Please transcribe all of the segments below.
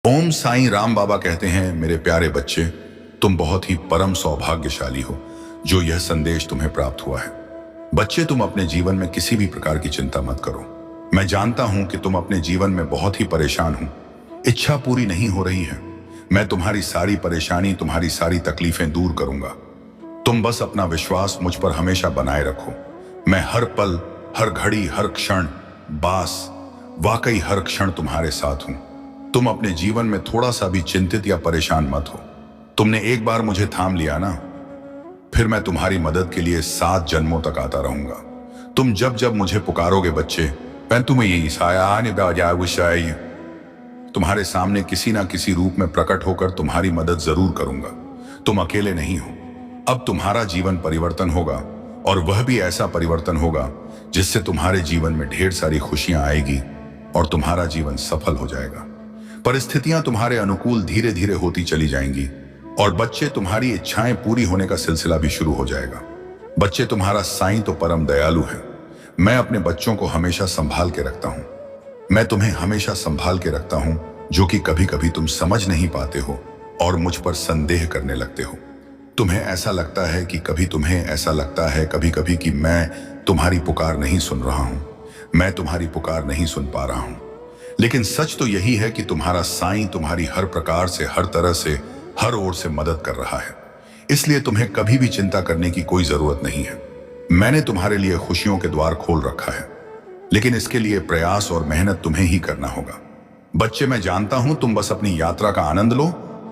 ओम साईं राम बाबा कहते हैं, मेरे प्यारे बच्चे, तुम बहुत ही परम सौभाग्यशाली हो जो यह संदेश तुम्हें प्राप्त हुआ है। बच्चे, तुम अपने जीवन में किसी भी प्रकार की चिंता मत करो। मैं जानता हूं कि तुम अपने जीवन में बहुत ही परेशान हो, इच्छा पूरी नहीं हो रही है। मैं तुम्हारी सारी परेशानी, तुम्हारी सारी तकलीफें दूर करूंगा। तुम बस अपना विश्वास मुझ पर हमेशा बनाए रखो। मैं हर पल, हर घड़ी, हर क्षण, वाकई हर क्षण तुम्हारे साथ हूं। तुम अपने जीवन में थोड़ा सा भी चिंतित या परेशान मत हो। तुमने एक बार मुझे थाम लिया ना, फिर मैं तुम्हारी मदद के लिए 7 जन्मों तक आता रहूंगा। तुम जब जब मुझे पुकारोगे बच्चे, मैं तुम्हें तुम्हारे सामने किसी ना किसी रूप में प्रकट होकर तुम्हारी मदद जरूर करूंगा। तुम अकेले नहीं हो। अब तुम्हारा जीवन परिवर्तन होगा, और वह भी ऐसा परिवर्तन होगा जिससे तुम्हारे जीवन में ढेर सारी खुशियां आएगी और तुम्हारा जीवन सफल हो जाएगा। परिस्थितियां तुम्हारे अनुकूल धीरे धीरे होती चली जाएंगी, और बच्चे, तुम्हारी इच्छाएं पूरी होने का सिलसिला भी शुरू हो जाएगा। बच्चे, तुम्हारा साईं तो परम दयालु है। मैं अपने बच्चों को हमेशा संभाल के रखता हूं। मैं तुम्हें हमेशा संभाल के रखता हूं, जो कि कभी कभी तुम समझ नहीं पाते हो और मुझ पर संदेह करने लगते हो। तुम्हें ऐसा लगता है कभी कभी कि मैं तुम्हारी पुकार नहीं सुन रहा हूं, मैं तुम्हारी पुकार नहीं सुन पा रहा हूं। लेकिन सच तो यही है कि तुम्हारा साईं तुम्हारी हर प्रकार से, हर तरह से, हर ओर से मदद कर रहा है। इसलिए तुम्हें कभी भी चिंता करने की कोई जरूरत नहीं है। मैंने तुम्हारे लिए खुशियों के द्वार खोल रखा है, लेकिन इसके लिए प्रयास और मेहनत तुम्हें ही करना होगा। बच्चे, मैं जानता हूं तुम बस अपनी यात्रा का आनंद लो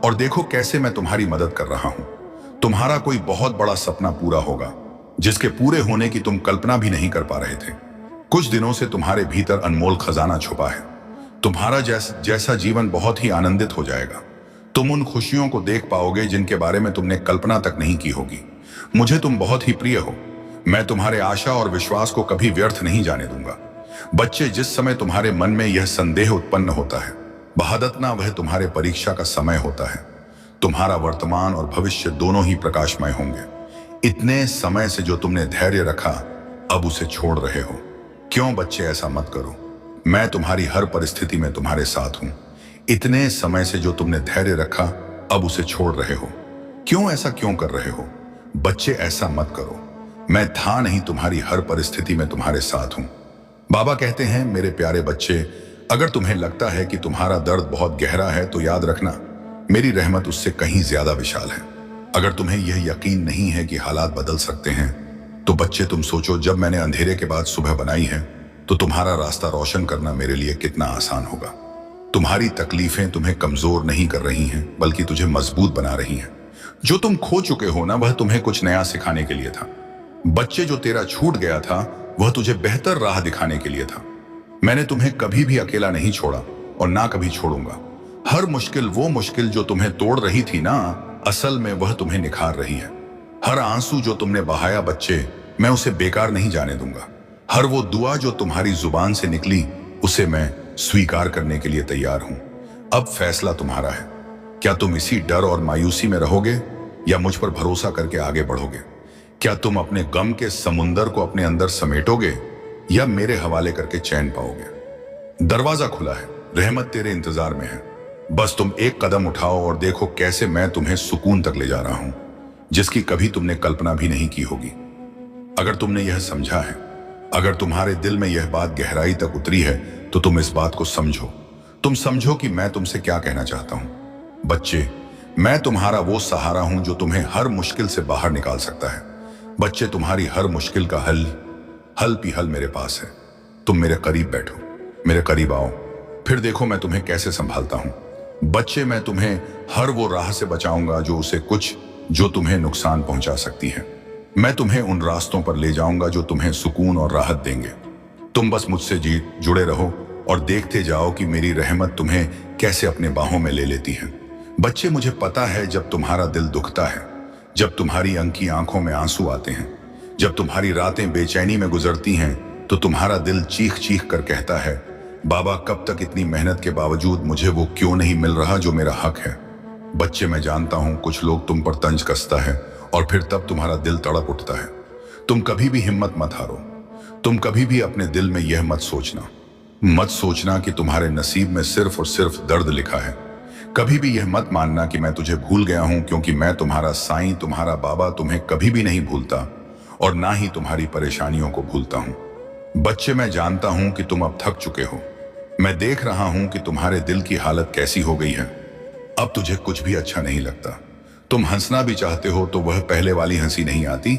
और देखो कैसे मैं तुम्हारी मदद कर रहा हूं। तुम्हारा कोई बहुत बड़ा सपना पूरा होगा, जिसके पूरे होने की तुम कल्पना भी नहीं कर पा रहे थे। कुछ दिनों से तुम्हारे भीतर अनमोल खजाना छुपा है। तुम्हारा जैसा जीवन बहुत ही आनंदित हो जाएगा। तुम उन खुशियों को देख पाओगे जिनके बारे में तुमने कल्पना तक नहीं की होगी। मुझे तुम बहुत ही प्रिय हो। मैं तुम्हारे आशा और विश्वास को कभी व्यर्थ नहीं जाने दूंगा। बच्चे, जिस समय तुम्हारे मन में यह संदेह उत्पन्न होता है, बहादत ना, वह तुम्हारे परीक्षा का समय होता है। तुम्हारा वर्तमान और भविष्य दोनों ही प्रकाशमय होंगे। इतने समय से जो तुमने धैर्य रखा, अब उसे छोड़ रहे हो। क्यों बच्चे, ऐसा मत करो। मैं तुम्हारी हर परिस्थिति में तुम्हारे साथ हूं। इतने समय से जो तुमने धैर्य रखा, अब उसे छोड़ रहे हो। ऐसा क्यों कर रहे हो? बच्चे, ऐसा मत करो। मैं था नहीं तुम्हारी हर परिस्थिति में तुम्हारे साथ हूं। बाबा कहते हैं, मेरे प्यारे बच्चे, अगर तुम्हें लगता है कि तुम्हारा दर्द बहुत गहरा है, तो याद रखना, मेरी रहमत उससे कहीं ज्यादा विशाल है। अगर तुम्हें यह यकीन नहीं है कि हालात बदल सकते हैं, तो बच्चे, तुम सोचो, जब मैंने अंधेरे के बाद सुबह बनाई है, तो तुम्हारा रास्ता रोशन करना मेरे लिए कितना आसान होगा। तुम्हारी तकलीफें तुम्हें कमजोर नहीं कर रही हैं, बल्कि तुझे मजबूत बना रही हैं। जो तुम खो चुके हो ना, वह तुम्हें कुछ नया सिखाने के लिए था। बच्चे, जो तेरा छूट गया था, वह तुझे बेहतर राह दिखाने के लिए था। मैंने तुम्हें कभी भी अकेला नहीं छोड़ा और ना कभी छोड़ूंगा। हर मुश्किल, वो मुश्किल जो तुम्हें तोड़ रही थी ना, असल में वह तुम्हें निखार रही है। हर आंसू जो तुमने बहाया बच्चे, मैं उसे बेकार नहीं जाने दूंगा। हर वो दुआ जो तुम्हारी जुबान से निकली, उसे मैं स्वीकार करने के लिए तैयार हूं। अब फैसला तुम्हारा है। क्या तुम इसी डर और मायूसी में रहोगे, या मुझ पर भरोसा करके आगे बढ़ोगे? क्या तुम अपने गम के समुंदर को अपने अंदर समेटोगे, या मेरे हवाले करके चैन पाओगे? दरवाजा खुला है, रहमत तेरे इंतजार में है। बस तुम एक कदम उठाओ और देखो कैसे मैं तुम्हें सुकून तक ले जा रहा हूं, जिसकी कभी तुमने कल्पना भी नहीं की होगी। अगर तुमने यह समझा है, अगर तुम्हारे दिल में यह बात गहराई तक उतरी है, तो तुम इस बात को समझो। तुम समझो कि मैं तुमसे क्या कहना चाहता हूं। बच्चे, मैं तुम्हारा वो सहारा हूं जो तुम्हें हर मुश्किल से बाहर निकाल सकता है। बच्चे, तुम्हारी हर मुश्किल का हल मेरे पास है। तुम मेरे करीब बैठो, मेरे करीब आओ, फिर देखो मैं तुम्हें कैसे संभालता हूं। बच्चे, मैं तुम्हें हर वो राह से बचाऊंगा जो तुम्हें नुकसान पहुंचा सकती है। मैं तुम्हें उन रास्तों पर ले जाऊंगा जो तुम्हें सुकून और राहत देंगे। तुम बस मुझसे जुड़े रहो और देखते जाओ कि मेरी रहमत तुम्हें कैसे अपने बाहों में ले लेती है। बच्चे, मुझे पता है, जब तुम्हारा दिल दुखता है, जब तुम्हारी अंकी आंखों में आंसू आते हैं, जब तुम्हारी रातें बेचैनी में गुजरती हैं, तो तुम्हारा दिल चीख चीख कर कहता है, बाबा, कब तक इतनी मेहनत के बावजूद मुझे वो क्यों नहीं मिल रहा जो मेरा हक है? बच्चे, मैं जानता हूं कुछ लोग तुम पर तंज कसता है, और फिर तब तुम्हारा दिल तड़प उठता है। तुम कभी भी हिम्मत मत हारो। तुम कभी भी अपने दिल में यह मत सोचना कि तुम्हारे नसीब में सिर्फ और सिर्फ दर्द लिखा है। कभी भी यह मत मानना कि मैं तुझे भूल गया हूं, क्योंकि मैं तुम्हारा साईं, तुम्हारा बाबा तुम्हें कभी भी नहीं भूलता और ना ही तुम्हारी परेशानियों को भूलता हूं। बच्चे, मैं जानता हूं कि तुम अब थक चुके हो। मैं देख रहा हूं कि तुम्हारे दिल की हालत कैसी हो गई है। अब तुझे कुछ भी अच्छा नहीं लगता। तुम हंसना भी चाहते हो तो वह पहले वाली हंसी नहीं आती,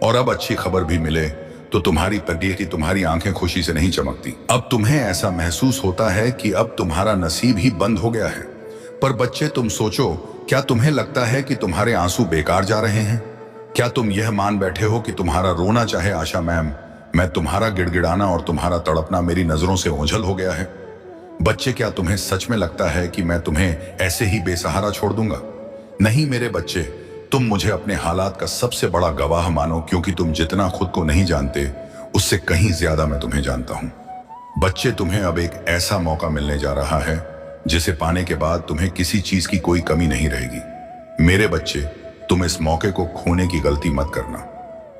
और अब अच्छी खबर भी मिले तो तुम्हारी आंखें खुशी से नहीं चमकती। अब तुम्हें ऐसा महसूस होता है कि अब तुम्हारा नसीब ही बंद हो गया है। पर बच्चे, तुम सोचो, क्या तुम्हें लगता है कि तुम्हारे आंसू बेकार जा रहे हैं? क्या तुम यह मान बैठे हो कि तुम्हारा रोना, चाहे आशा मैम, मैं तुम्हारा गिड़गिड़ाना और तुम्हारा तड़पना मेरी नजरों से ओझल हो गया है? बच्चे, क्या तुम्हें सच में लगता है कि मैं तुम्हें ऐसे ही बेसहारा छोड़ दूंगा? नहीं मेरे बच्चे, तुम मुझे अपने हालात का सबसे बड़ा गवाह मानो, क्योंकि तुम जितना खुद को नहीं जानते उससे कहीं ज्यादा मैं तुम्हें जानता हूं। बच्चे, तुम्हें अब एक ऐसा मौका मिलने जा रहा है जिसे पाने के बाद तुम्हें किसी चीज की कोई कमी नहीं रहेगी। मेरे बच्चे, तुम इस मौके को खोने की गलती मत करना।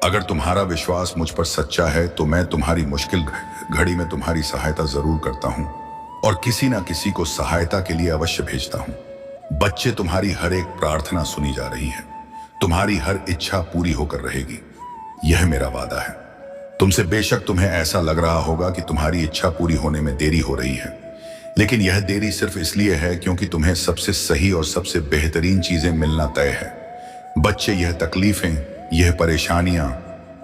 अगर तुम्हारा विश्वास मुझ पर सच्चा है तो मैं तुम्हारी मुश्किल घड़ी में तुम्हारी सहायता जरूर करता हूं और किसी ना किसी को सहायता के लिए अवश्य भेजता हूं। बच्चे, तुम्हारी हर एक प्रार्थना सुनी जा रही है, तुम्हारी हर इच्छा पूरी होकर रहेगी, यह मेरा वादा है। तुमसे बेशक तुम्हें ऐसा लग रहा होगा कि तुम्हारी इच्छा पूरी होने में देरी हो रही है, लेकिन यह देरी सिर्फ इसलिए है क्योंकि तुम्हें सबसे सही और सबसे बेहतरीन चीजें मिलना तय है। बच्चे, यह तकलीफें, यह परेशानियां,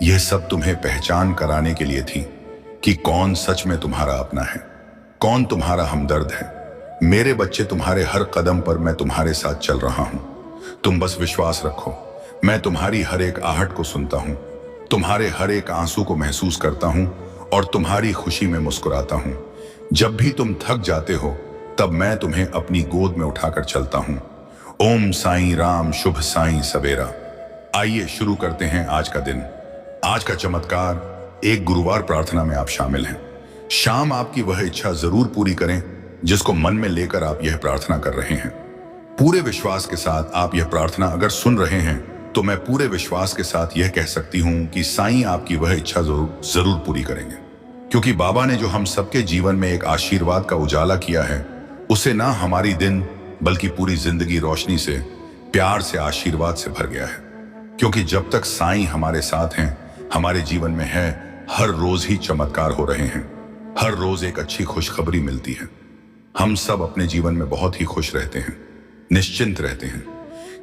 यह सब तुम्हें पहचान कराने के लिए थी कि कौन सच में तुम्हारा अपना है, कौन तुम्हारा हमदर्द है। मेरे बच्चे, तुम्हारे हर कदम पर मैं तुम्हारे साथ चल रहा हूं। तुम बस विश्वास रखो, मैं तुम्हारी हर एक आहट को सुनता हूं, तुम्हारे हर एक आंसू को महसूस करता हूं और तुम्हारी खुशी में मुस्कुराता हूं। जब भी तुम थक जाते हो तब मैं तुम्हें अपनी गोद में उठाकर चलता हूं। ओम साईं राम, शुभ साईं सवेरा। आइए शुरू करते हैं आज का दिन, आज का चमत्कार। एक गुरुवार प्रार्थना में आप शामिल हैं। शाम आपकी वह इच्छा जरूर पूरी करें जिसको मन में लेकर आप यह प्रार्थना कर रहे हैं। पूरे विश्वास के साथ आप यह प्रार्थना अगर सुन रहे हैं तो मैं पूरे विश्वास के साथ यह कह सकती हूं कि साईं आपकी वह इच्छा जरूर पूरी करेंगे, क्योंकि बाबा ने जो हम सबके जीवन में एक आशीर्वाद का उजाला किया है, उसे ना हमारी दिन बल्कि पूरी जिंदगी रोशनी से, प्यार से, आशीर्वाद से भर गया है। क्योंकि जब तक साईं हमारे साथ हैं, हमारे जीवन में है, हर रोज ही चमत्कार हो रहे हैं, हर रोज एक अच्छी खुशखबरी मिलती है। हम सब अपने जीवन में बहुत ही खुश रहते हैं, निश्चिंत रहते हैं,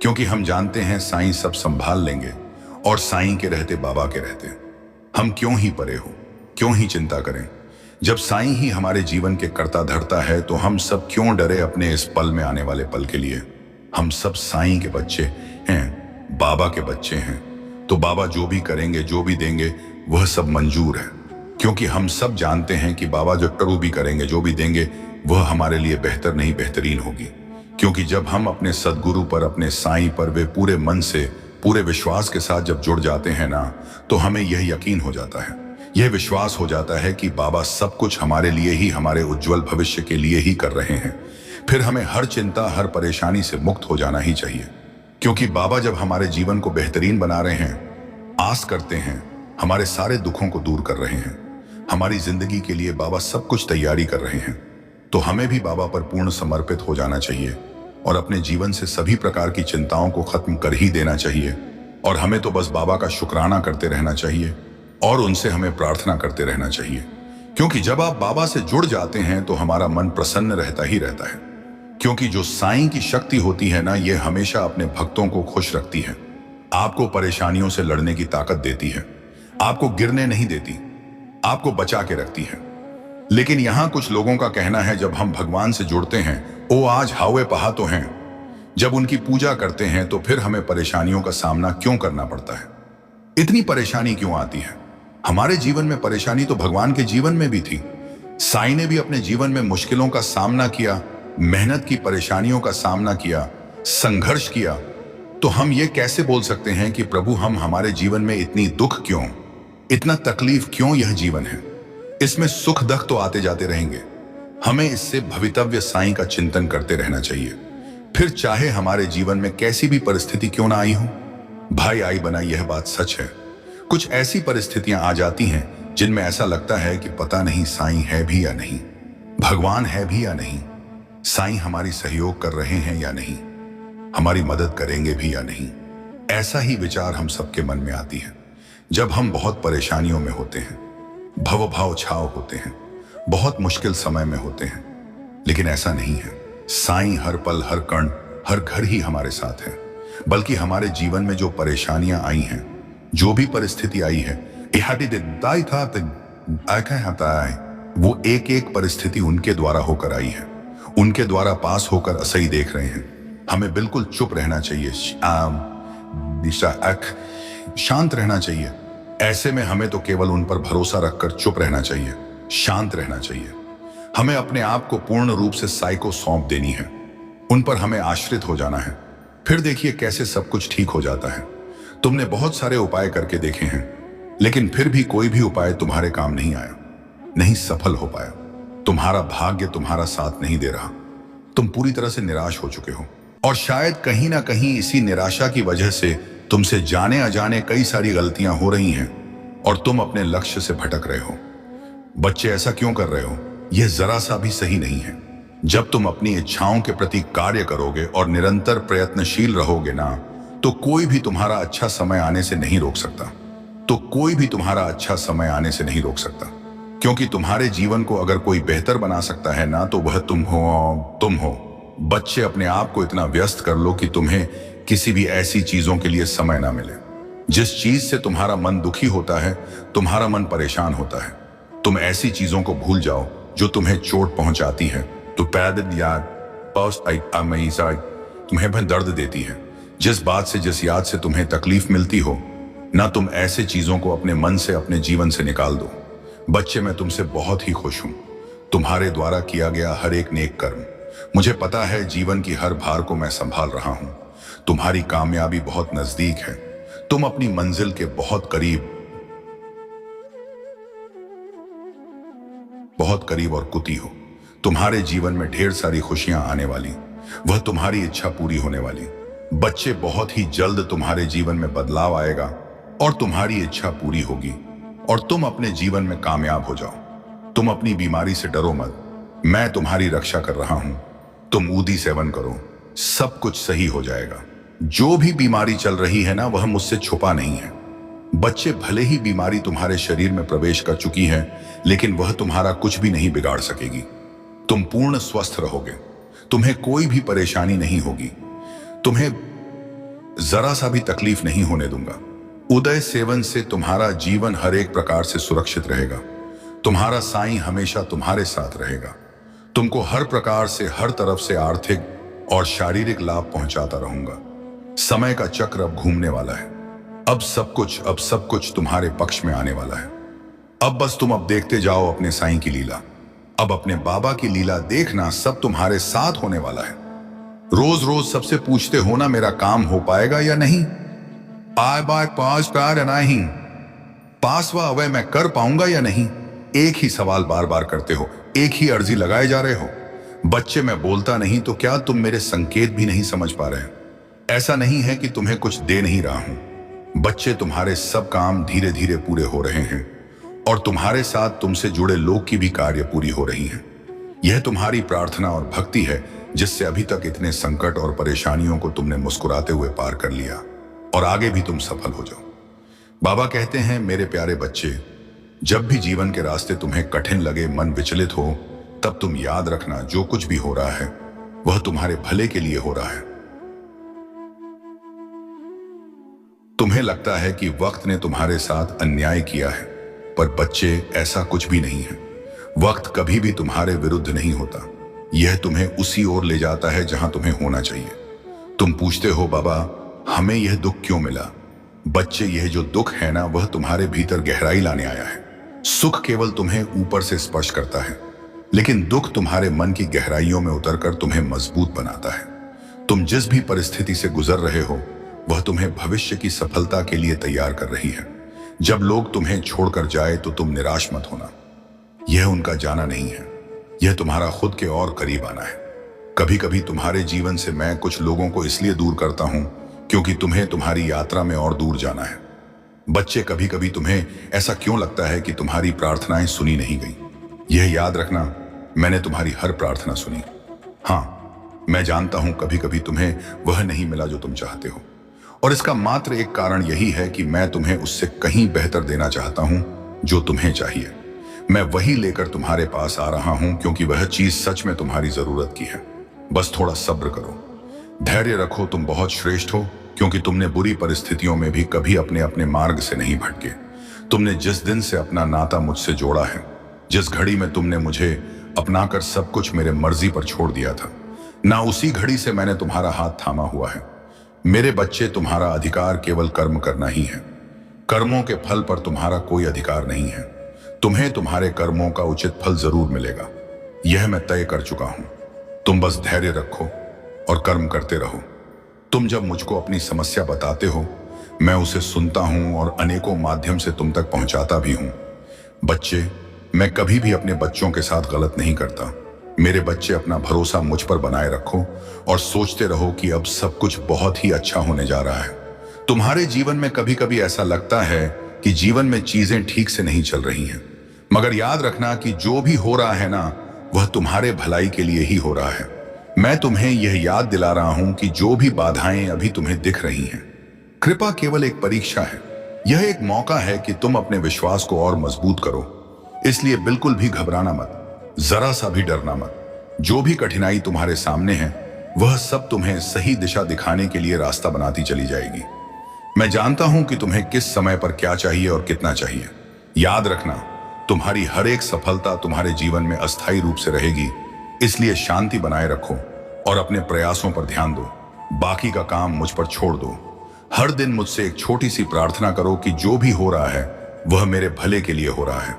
क्योंकि हम जानते हैं साईं सब संभाल लेंगे और साईं के रहते बाबा के रहते। हम क्यों ही परे हो, क्यों ही चिंता करें? जब साईं ही हमारे जीवन के कर्ता धर्ता है तो हम सब क्यों डरे अपने इस पल में आने वाले पल के लिए? हम सब साईं के बच्चे हैं, बाबा के बच्चे हैं, तो बाबा जो भी करेंगे, जो भी देंगे, वह सब मंजूर है। क्योंकि हम सब जानते हैं कि बाबा जो भी करेंगे, जो भी देंगे, वह हमारे लिए बेहतर नहीं बेहतरीन होगी। क्योंकि जब हम अपने सदगुरु पर, अपने साईं पर वे पूरे मन से, पूरे विश्वास के साथ जब जुड़ जाते हैं ना, तो हमें यह यकीन हो जाता है, यह विश्वास हो जाता है कि बाबा सब कुछ हमारे लिए ही, हमारे उज्जवल भविष्य के लिए ही कर रहे हैं। फिर हमें हर चिंता, हर परेशानी से मुक्त हो जाना ही चाहिए, क्योंकि बाबा जब हमारे जीवन को बेहतरीन बना रहे हैं, आस करते हैं, हमारे सारे दुखों को दूर कर रहे हैं, हमारी जिंदगी के लिए बाबा सब कुछ तैयारी कर रहे हैं, तो हमें भी बाबा पर पूर्ण समर्पित हो जाना चाहिए और अपने जीवन से सभी प्रकार की चिंताओं को खत्म कर ही देना चाहिए। और हमें तो बस बाबा का शुक्राना करते रहना चाहिए और उनसे हमें प्रार्थना करते रहना चाहिए। क्योंकि जब आप बाबा से जुड़ जाते हैं तो हमारा मन प्रसन्न रहता ही रहता है। क्योंकि जो साईं की शक्ति होती है ना, ये हमेशा अपने भक्तों को खुश रखती है, आपको परेशानियों से लड़ने की ताकत देती है, आपको गिरने नहीं देती, आपको बचा के रखती है। लेकिन यहां कुछ लोगों का कहना है, जब हम भगवान से जुड़ते हैं, ओ आज हावे पहा तो हैं, जब उनकी पूजा करते हैं तो फिर हमें परेशानियों का सामना क्यों करना पड़ता है? इतनी परेशानी क्यों आती है? हमारे जीवन में परेशानी तो भगवान के जीवन में भी थी। साईं ने भी अपने जीवन में मुश्किलों का सामना किया, मेहनत की, परेशानियों का सामना किया, संघर्ष किया। तो हम ये कैसे बोल सकते हैं कि प्रभु हम हमारे जीवन में इतनी दुख क्यों, इतना तकलीफ क्यों? यह जीवन है, इसमें सुख दुख तो आते जाते रहेंगे। हमें इससे भवितव्य साईं का चिंतन करते रहना चाहिए, फिर चाहे हमारे जीवन में कैसी भी परिस्थिति क्यों ना आई हो। भाई आई बना, यह बात सच है। कुछ ऐसी परिस्थितियां आ जाती हैं जिनमें ऐसा लगता है कि पता नहीं साईं है भी या नहीं, भगवान है भी या नहीं। साईं हमारी सहयोग कर रहे हैं या नहीं, हमारी मदद करेंगे भी या नहीं। ऐसा ही विचार हम सबके मन में आती है जब हम बहुत परेशानियों में होते हैं, भव भाव छाव होते हैं, बहुत मुश्किल समय में होते हैं। लेकिन ऐसा नहीं है। साईं हर पल, हर कण, हर घर ही हमारे साथ है। बल्कि हमारे जीवन में जो परेशानियां आई हैं, जो भी परिस्थिति आई है, वो एक एक परिस्थिति उनके द्वारा होकर आई है, उनके द्वारा पास होकर असही देख रहे हैं। हमें बिल्कुल चुप रहना चाहिए, शांत रहना चाहिए। ऐसे में हमें तो केवल उन पर भरोसा रखकर चुप रहना चाहिए, शांत रहना चाहिए। हमें अपने आप को पूर्ण रूप से साईं को सौंप देनी है, उन पर हमें आश्रित हो जाना है। फिर देखिए कैसे सब कुछ ठीक हो जाता है। तुमने बहुत सारे उपाय करके देखे हैं, लेकिन फिर भी कोई भी उपाय तुम्हारे काम नहीं आया, नहीं सफल हो पाया। तुम्हारा भाग्य तुम्हारा साथ नहीं दे रहा। तुम पूरी तरह से निराश हो चुके हो, और शायद कहीं ना कहीं इसी निराशा की वजह से तुमसे जाने अजाने कई सारी गलतियां हो रही हैं और तुम अपने लक्ष्य से भटक रहे हो। बच्चे, ऐसा क्यों कर रहे हो? यह जरा सा भी सही नहीं है। जब तुम अपनी इच्छाओं के प्रति कार्य करोगे और निरंतर प्रयत्नशील रहोगे ना, तो कोई भी तुम्हारा अच्छा समय आने से नहीं रोक सकता। क्योंकि तुम्हारे जीवन को अगर कोई बेहतर बना सकता है ना, तो वह तुम हो। बच्चे, अपने आप को इतना व्यस्त कर लो कि तुम्हें किसी भी ऐसी चीजों के लिए समय ना मिले जिस चीज से तुम्हारा मन दुखी होता है, तुम्हारा मन परेशान होता है। तुम ऐसी चीजों को भूल जाओ जो तुम्हें चोट पहुंचाती है, तो तुम्हें भी दर्द देती है। जिस बात से, जिस याद से तुम्हें तकलीफ मिलती हो ना, तुम ऐसे चीजों को अपने मन से, अपने जीवन से निकाल दो। बच्चे, मैं तुमसे बहुत ही खुश हूं। तुम्हारे द्वारा किया गया हर एक नेक कर्म, मुझे पता है जीवन की हर भार को मैं संभाल रहा हूं। तुम्हारी कामयाबी बहुत नजदीक है। तुम अपनी मंजिल के बहुत करीब और कुती हो। तुम्हारे जीवन में ढेर सारी खुशियां आने वाली, वह तुम्हारी इच्छा पूरी होने वाली। बच्चे, बहुत ही जल्द तुम्हारे जीवन में बदलाव आएगा और तुम्हारी इच्छा पूरी होगी और तुम अपने जीवन में कामयाब हो जाओ। तुम अपनी बीमारी से डरो मत, मैं तुम्हारी रक्षा कर रहा हूं। तुम ऊदी सेवन करो, सब कुछ सही हो जाएगा। जो भी बीमारी चल रही है ना, वह मुझसे छुपा नहीं है। बच्चे, भले ही बीमारी तुम्हारे शरीर में प्रवेश कर चुकी है, लेकिन वह तुम्हारा कुछ भी नहीं बिगाड़ सकेगी। तुम पूर्ण स्वस्थ रहोगे, तुम्हें कोई भी परेशानी नहीं होगी, तुम्हें जरा सा भी तकलीफ नहीं होने दूंगा। उदय सेवन से तुम्हारा जीवन हर एक प्रकार से सुरक्षित रहेगा। तुम्हारा साईं हमेशा तुम्हारे साथ रहेगा। तुमको हर प्रकार से, हर तरफ से आर्थिक और शारीरिक लाभ पहुंचाता रहूंगा। समय का चक्र अब घूमने वाला है। अब सब कुछ तुम्हारे पक्ष में आने वाला है। अब बस तुम देखते जाओ अपने साईं की लीला। अब अपने बाबा की लीला देखना, सब तुम्हारे साथ होने वाला है। रोज रोज सबसे पूछते हो ना, मेरा काम हो पाएगा या नहीं, पासवा अवय मैं कर पाऊंगा या नहीं। एक ही सवाल बार बार करते हो, एक ही अर्जी लगाए जा रहे हो। बच्चे, मैं बोलता नहीं तो क्या तुम मेरे संकेत भी नहीं समझ पा रहे? ऐसा नहीं है कि तुम्हें कुछ दे नहीं रहा हूं। बच्चे, तुम्हारे सब काम धीरे धीरे पूरे हो रहे हैं और तुम्हारे साथ तुमसे जुड़े लोग की भी कार्य पूरी हो रही है। यह तुम्हारी प्रार्थना और भक्ति है जिससे अभी तक इतने संकट और परेशानियों को तुमने मुस्कुराते हुए पार कर लिया, और आगे भी तुम सफल हो जाओ। बाबा कहते हैं, मेरे प्यारे बच्चे, जब भी जीवन के रास्ते तुम्हें कठिन लगे, मन विचलित हो, तब तुम याद रखना, जो कुछ भी हो रहा है वह तुम्हारे भले के लिए हो रहा है। तुम्हें लगता है कि वक्त ने तुम्हारे साथ अन्याय किया है, पर बच्चे, ऐसा कुछ भी नहीं है। वक्त कभी भी तुम्हारे विरुद्ध नहीं होता। यह तुम्हें उसी ओर ले जाता है जहां तुम्हें होना चाहिए। तुम पूछते हो, बाबा हमें यह दुख क्यों मिला? बच्चे, यह जो दुख है ना, वह तुम्हारे भीतर गहराई लाने आया है। सुख केवल तुम्हें ऊपर से स्पर्श करता है, लेकिन दुख तुम्हारे मन की गहराइयों में उतरकर तुम्हें मजबूत बनाता है। तुम जिस भी परिस्थिति से गुजर रहे हो, वह तुम्हें भविष्य की सफलता के लिए तैयार कर रही है। जब लोग तुम्हें छोड़कर जाए तो तुम निराश मत होना। यह उनका जाना नहीं है, यह तुम्हारा खुद के और करीब आना है। कभी कभी तुम्हारे जीवन से मैं कुछ लोगों को इसलिए दूर करता हूं क्योंकि तुम्हें तुम्हारी यात्रा में और दूर जाना है। बच्चे, कभी कभी तुम्हें ऐसा क्यों लगता है कि तुम्हारी प्रार्थनाएं सुनी नहीं गई? यह याद रखना, मैंने तुम्हारी हर प्रार्थना सुनी। हाँ, मैं जानता हूं कभी कभी तुम्हें वह नहीं मिला जो तुम चाहते हो, और इसका मात्र एक कारण यही है कि मैं तुम्हें उससे कहीं बेहतर देना चाहता हूं जो तुम्हें चाहिए। मैं वही लेकर तुम्हारे पास आ रहा हूं क्योंकि वह चीज सच में तुम्हारी जरूरत की है। बस थोड़ा सब्र करो, धैर्य रखो। तुम बहुत श्रेष्ठ हो क्योंकि तुमने बुरी परिस्थितियों में भी कभी अपने अपने मार्ग से नहीं भटके। तुमने जिस दिन से अपना नाता मुझसे जोड़ा है, जिस घड़ी में तुमने मुझे अपनाकर सब कुछ मेरे मर्जी पर छोड़ दिया था, ना उसी घड़ी से मैंने तुम्हारा हाथ थामा हुआ है। मेरे बच्चे, तुम्हारा अधिकार केवल कर्म करना ही है। कर्मों के फल पर तुम्हारा कोई अधिकार नहीं है। तुम्हें तुम्हारे कर्मों का उचित फल जरूर मिलेगा, यह मैं तय कर चुका हूं। तुम बस धैर्य रखो और कर्म करते रहो। तुम जब मुझको अपनी समस्या बताते हो, मैं उसे सुनता हूं और अनेकों माध्यम से तुम तक पहुंचाता भी हूं। बच्चे, मैं कभी भी अपने बच्चों के साथ गलत नहीं करता। मेरे बच्चे, अपना भरोसा मुझ पर बनाए रखो और सोचते रहो कि अब सब कुछ बहुत ही अच्छा होने जा रहा है। तुम्हारे जीवन में कभी कभी ऐसा लगता है कि जीवन में चीजें ठीक से नहीं चल रही हैं, मगर याद रखना कि जो भी हो रहा है ना, वह तुम्हारे भलाई के लिए ही हो रहा है। मैं तुम्हें यह याद दिला रहा हूं कि जो भी बाधाएं अभी तुम्हें दिख रही हैं, कृपा केवल एक परीक्षा है। यह एक मौका है कि तुम अपने विश्वास को और मजबूत करो। इसलिए बिल्कुल भी घबराना मत, जरा सा भी डरना मत। जो भी कठिनाई तुम्हारे सामने है, वह सब तुम्हें सही दिशा दिखाने के लिए रास्ता बनाती चली जाएगी। मैं जानता हूं कि तुम्हें किस समय पर क्या चाहिए और कितना चाहिए। याद रखना, तुम्हारी हर एक सफलता तुम्हारे जीवन में अस्थायी रूप से रहेगी। इसलिए शांति बनाए रखो और अपने प्रयासों पर ध्यान दो। बाकी का काम मुझ पर छोड़ दो। हर दिन मुझसे एक छोटी सी प्रार्थना करो कि जो भी हो रहा है वह मेरे भले के लिए हो रहा है।